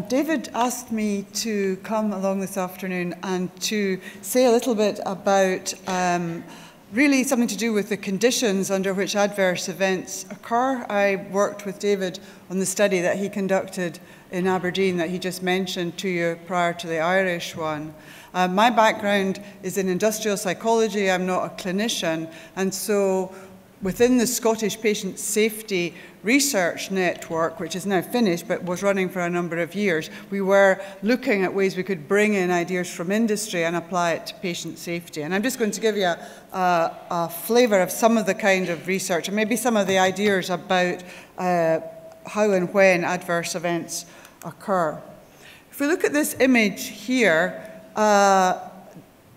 David asked me to come along this afternoon and to say a little bit about really something to do with the conditions under which adverse events occur. I worked with David on the study that he conducted in Aberdeen that he just mentioned to you prior to the Irish one. My background is in industrial psychology. I'm not a clinician, and so within the Scottish Patient Safety Research Network, which is now finished but was running for a number of years, we were looking at ways we could bring in ideas from industry and apply it to patient safety. And I'm just going to give you a flavour of some of the kind of research and maybe some of the ideas about how and when adverse events occur. If we look at this image here,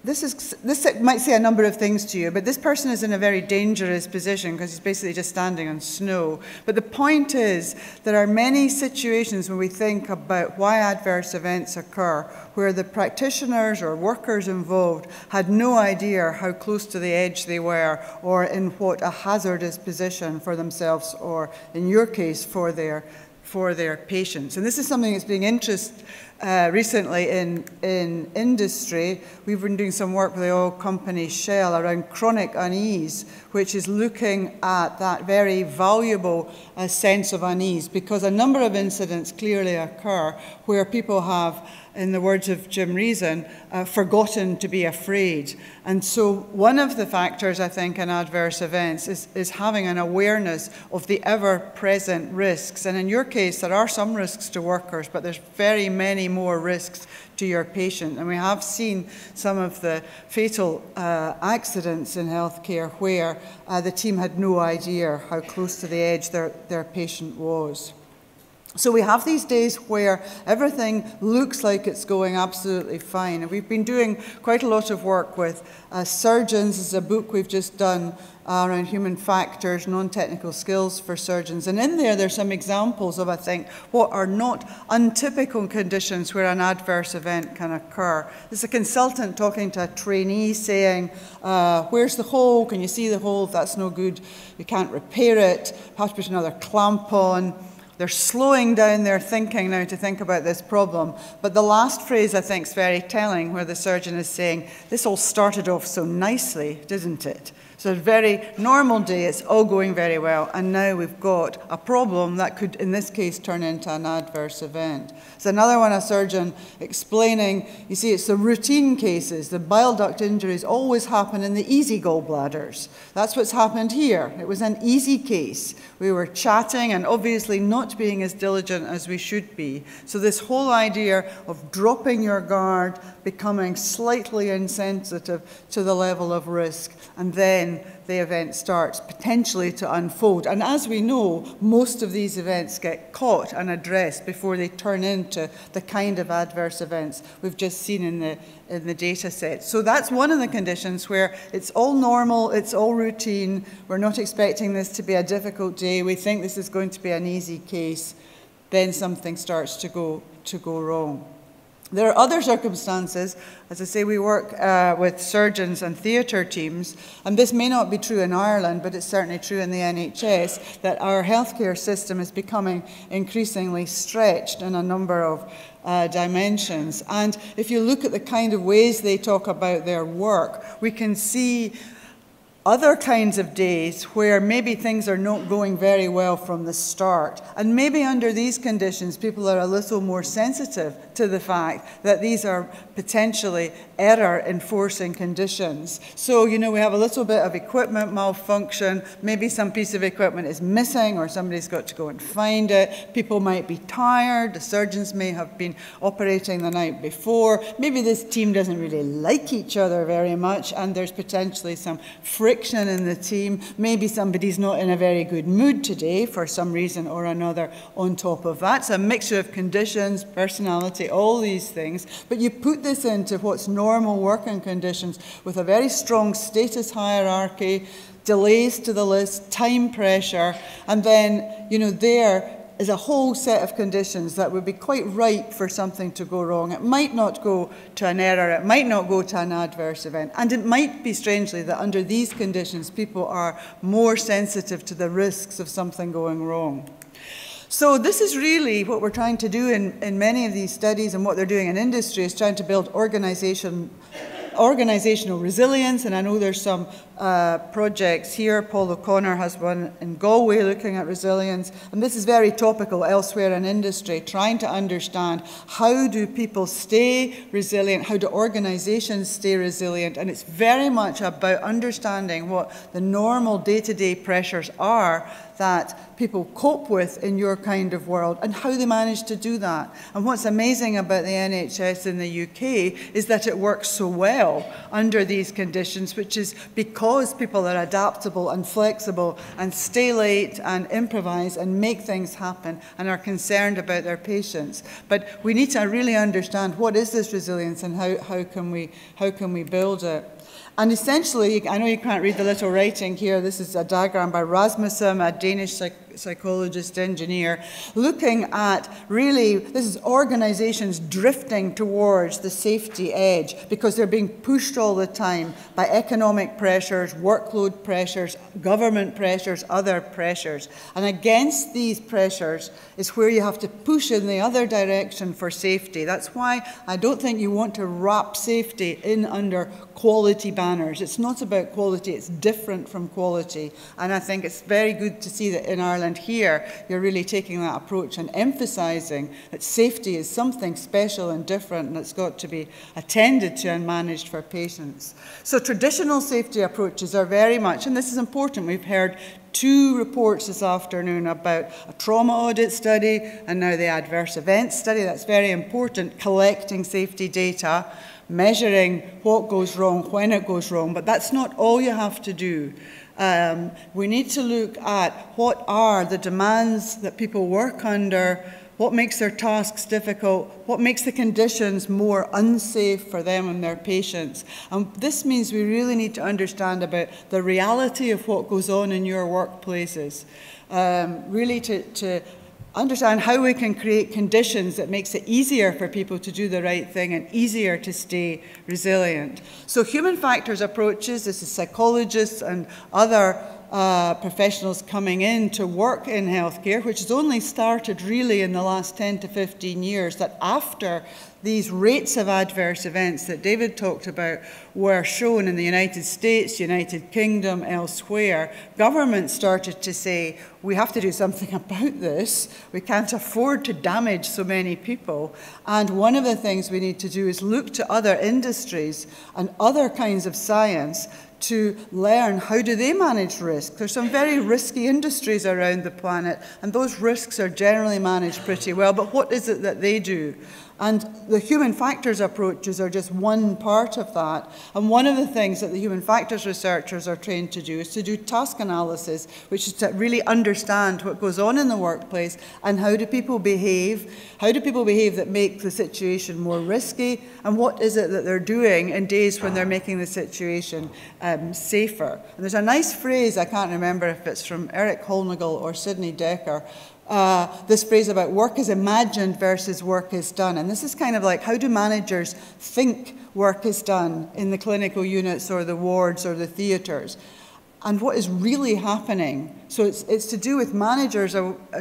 this might say a number of things to you, but this person is in a very dangerous position because he's basically just standing on snow. But the point is, there are many situations when we think about why adverse events occur where the practitioners or workers involved had no idea how close to the edge they were or in what a hazardous position for themselves or, in your case, for their patients. And this is something that's being interested recently in industry. We've been doing some work with the oil company Shell around chronic unease, which is looking at that very valuable sense of unease, because a number of incidents clearly occur where people have, in the words of Jim Reason, forgotten to be afraid. And so one of the factors, I think, in adverse events is having an awareness of the ever-present risks. And in your case, there are some risks to workers, but there's very many more risks to your patient. And we have seen some of the fatal accidents in healthcare where the team had no idea how close to the edge their patient was. So we have these days where everything looks like it's going absolutely fine. And we've been doing quite a lot of work with surgeons. This is a book we've just done around human factors, non-technical skills for surgeons. And in there, there's some examples of, I think, what are not untypical conditions where an adverse event can occur. There's a consultant talking to a trainee saying, where's the hole? Can you see the hole? If that's no good, you can't repair it. Have to put another clamp on. They're slowing down their thinking now to think about this problem. But the last phrase, I think, is very telling, where the surgeon is saying, this all started off so nicely, didn't it? So a very normal day, it's all going very well, and now we've got a problem that could, in this case, turn into an adverse event. There's another one, a surgeon explaining, you see, it's the routine cases. The bile duct injuries always happen in the easy gallbladders. That's what's happened here. It was an easy case. We were chatting and obviously not being as diligent as we should be. So this whole idea of dropping your guard, becoming slightly insensitive to the level of risk, and then the event starts potentially to unfold. And as we know, most of these events get caught and addressed before they turn into the kind of adverse events we've just seen in the data set. So that's one of the conditions where it's all normal, it's all routine, we're not expecting this to be a difficult day, we think this is going to be an easy case, then something starts to go wrong. There are other circumstances. As I say, we work with surgeons and theatre teams, and this may not be true in Ireland, but it's certainly true in the NHS, that our healthcare system is becoming increasingly stretched in a number of dimensions. And if you look at the kind of ways they talk about their work, we can see other kinds of days where maybe things are not going very well from the start. And maybe under these conditions, people are a little more sensitive to the fact that these are potentially error-enforcing conditions. So, you know, we have a little bit of equipment malfunction, maybe some piece of equipment is missing or somebody's got to go and find it. People might be tired, the surgeons may have been operating the night before, maybe this team doesn't really like each other very much and there's potentially some friction in the team, maybe somebody's not in a very good mood today for some reason or another on top of that. It's a mixture of conditions, personality, all these things, but you put this into what's normal working conditions with a very strong status hierarchy, delays to the list, time pressure, and then, you know, there is a whole set of conditions that would be quite ripe for something to go wrong. It might not go to an error, it might not go to an adverse event, and it might be, strangely, that under these conditions people are more sensitive to the risks of something going wrong. So this is really what we're trying to do in many of these studies, and what they're doing in industry is trying to build organizational resilience. And I know there's some projects here. Paul O'Connor has one in Galway looking at resilience. And this is very topical elsewhere in industry, trying to understand how do people stay resilient, how do organizations stay resilient. And it's very much about understanding what the normal day-to-day pressures are that people cope with in your kind of world, and how they manage to do that. And what's amazing about the NHS in the UK is that it works so well under these conditions, which is because people are adaptable and flexible and stay late and improvise and make things happen and are concerned about their patients. But we need to really understand what is this resilience and how can we build it. And essentially, I know you can't read the little writing here. This is a diagram by Rasmussen, a Danish psychologist, engineer, looking at really, this is organizations drifting towards the safety edge because they're being pushed all the time by economic pressures, workload pressures, government pressures, other pressures. And against these pressures is where you have to push in the other direction for safety. That's why I don't think you want to wrap safety in under quality banners. It's not about quality, it's different from quality. And I think it's very good to see that in Ireland here, you're really taking that approach and emphasising that safety is something special and different, and it's got to be attended to and managed for patients. So traditional safety approaches are very much, and this is important, we've heard 2 reports this afternoon about a trauma audit study and now the adverse events study. That's very important, collecting safety data, measuring what goes wrong, when it goes wrong, but that's not all you have to do. We need to look at what are the demands that people work under, what makes their tasks difficult, what makes the conditions more unsafe for them and their patients. And this means we really need to understand about the reality of what goes on in your workplaces, really to understand how we can create conditions that makes it easier for people to do the right thing and easier to stay resilient. So human factors approaches, this is psychologists and other professionals coming in to work in healthcare, which has only started really in the last 10 to 15 years, that after these rates of adverse events that David talked about were shown in the United States, United Kingdom, elsewhere, governments started to say, we have to do something about this. We can't afford to damage so many people. And one of the things we need to do is look to other industries and other kinds of science to learn how do they manage risk. There's some very risky industries around the planet, and those risks are generally managed pretty well, but what is it that they do? And the human factors approaches are just one part of that. And one of the things that the human factors researchers are trained to do is to do task analysis, which is to really understand what goes on in the workplace and how do people behave that make the situation more risky, and what is it that they're doing in days when they're making the situation safer. And there's a nice phrase, I can't remember if it's from Eric Holnagle or Sidney Dekker, this phrase about work is imagined versus work is done. And this is kind of like, how do managers think work is done in the clinical units or the wards or the theatres? And what is really happening? So it's to do with managers'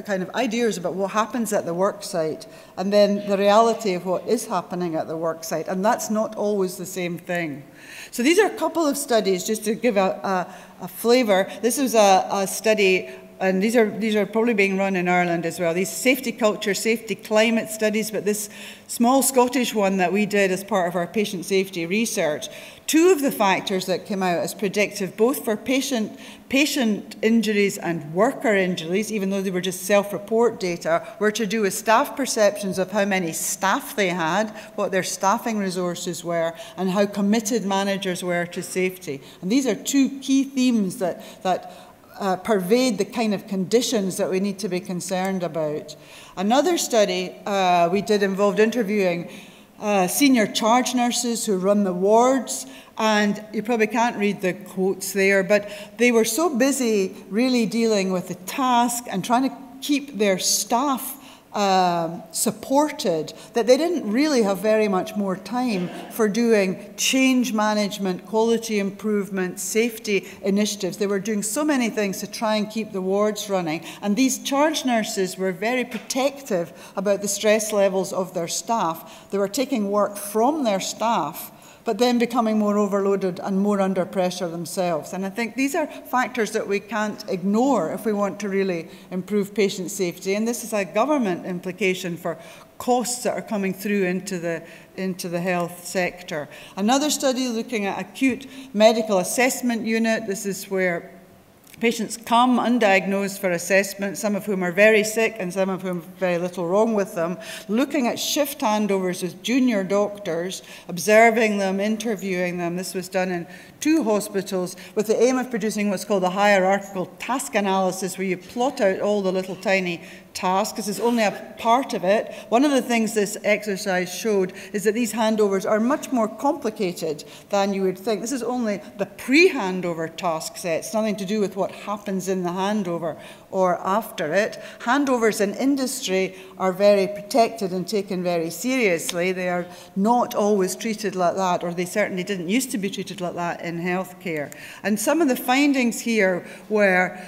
kind of ideas about what happens at the work site and then the reality of what is happening at the work site. And that's not always the same thing. So these are a couple of studies just to give a flavour. This was a study, and these are probably being run in Ireland as well, these safety culture, safety climate studies, but this small Scottish one that we did as part of our patient safety research, 2 of the factors that came out as predictive, both for patient injuries and worker injuries, even though they were just self-report data, were to do with staff perceptions of how many staff they had, what their staffing resources were, and how committed managers were to safety. And these are 2 key themes that pervade the kind of conditions that we need to be concerned about. Another study we did involved interviewing senior charge nurses who run the wards, and you probably can't read the quotes there, but they were so busy really dealing with the task and trying to keep their staff supported that they didn't really have very much more time for doing change management, quality improvement, safety initiatives. They were doing so many things to try and keep the wards running. And these charge nurses were very protective about the stress levels of their staff. They were taking work from their staff, but then becoming more overloaded and more under pressure themselves. And I think these are factors that we can't ignore if we want to really improve patient safety. And this is a government implication for costs that are coming through into the health sector. Another study looking at acute medical assessment unit. This is where patients come undiagnosed for assessment, some of whom are very sick and some of whom have very little wrong with them, looking at shift handovers with junior doctors, observing them, interviewing them. This was done in 2 hospitals with the aim of producing what's called a hierarchical task analysis, where you plot out all the little tiny tasks. This is only a part of it. One of the things this exercise showed is that these handovers are much more complicated than you would think. This is only the pre-handover task set. It's nothing to do with what happens in the handover or after it. Handovers in industry are very protected and taken very seriously. They are not always treated like that, or they certainly didn't used to be treated like that in healthcare. And some of the findings here were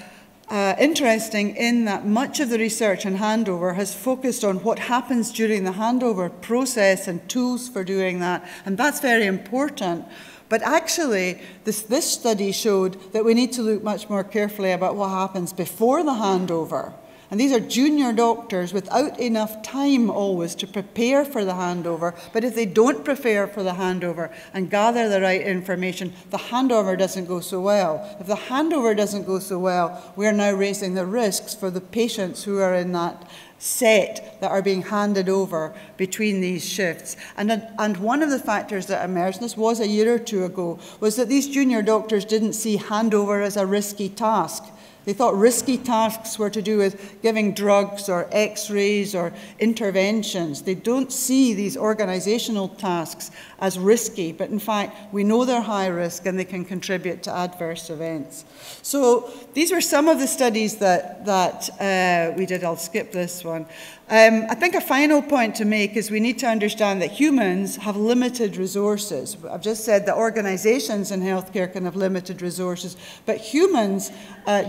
interesting in that much of the research on handover has focused on what happens during the handover process and tools for doing that, and that's very important. But actually, this study showed that we need to look much more carefully about what happens before the handover. And these are junior doctors without enough time always to prepare for the handover. But if they don't prepare for the handover and gather the right information, the handover doesn't go so well. If the handover doesn't go so well, we're now raising the risks for the patients who are in that set that are being handed over between these shifts. And one of the factors that emerged, and this was a year or 2 ago, was that these junior doctors didn't see handover as a risky task. They thought risky tasks were to do with giving drugs or x-rays or interventions. They don't see these organisational tasks as risky, but in fact, we know they're high risk and they can contribute to adverse events. So these were some of the studies that we did. I'll skip this one. I think a final point to make is we need to understand that humans have limited resources. I've just said that organisations in healthcare can have limited resources, but humans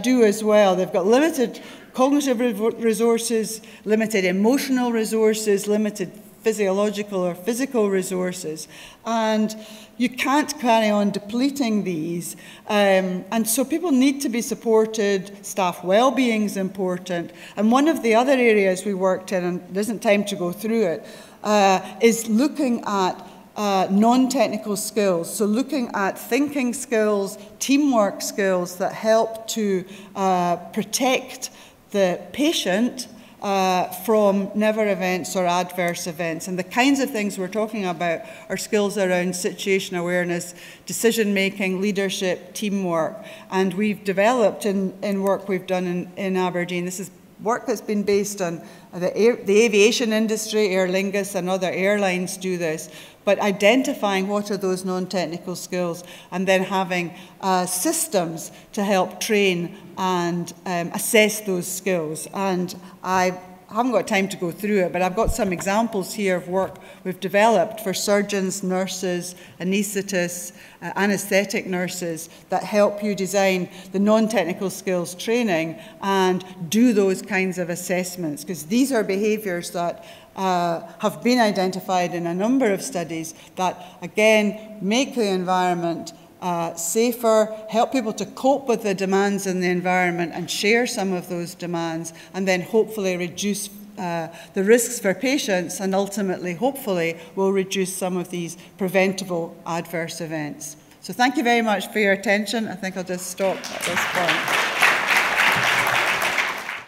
do as well. They've got limited cognitive resources, limited emotional resources, limited physiological or physical resources, and you can't carry on depleting these, and so people need to be supported. Staff well-being is important, and one of the other areas we worked in, and there isn't time to go through it, is looking at non-technical skills, so looking at thinking skills, teamwork skills that help to protect the patient from never events or adverse events. And the kinds of things we're talking about are skills around situation awareness, decision-making, leadership, teamwork. And we've developed in work we've done in Aberdeen, this is work that's been based on the aviation industry. Aer Lingus and other airlines do this, but identifying what are those non-technical skills and then having systems to help train and assess those skills. And I haven't got time to go through it, but I've got some examples here of work we've developed for surgeons, nurses, anaesthetists, anaesthetic nurses that help you design the non-technical skills training and do those kinds of assessments, because these are behaviours that have been identified in a number of studies that, again, make the environment safer, help people to cope with the demands in the environment and share some of those demands, and then hopefully reduce the risks for patients, and ultimately, hopefully, will reduce some of these preventable adverse events. So thank you very much for your attention. I think I'll just stop at this point.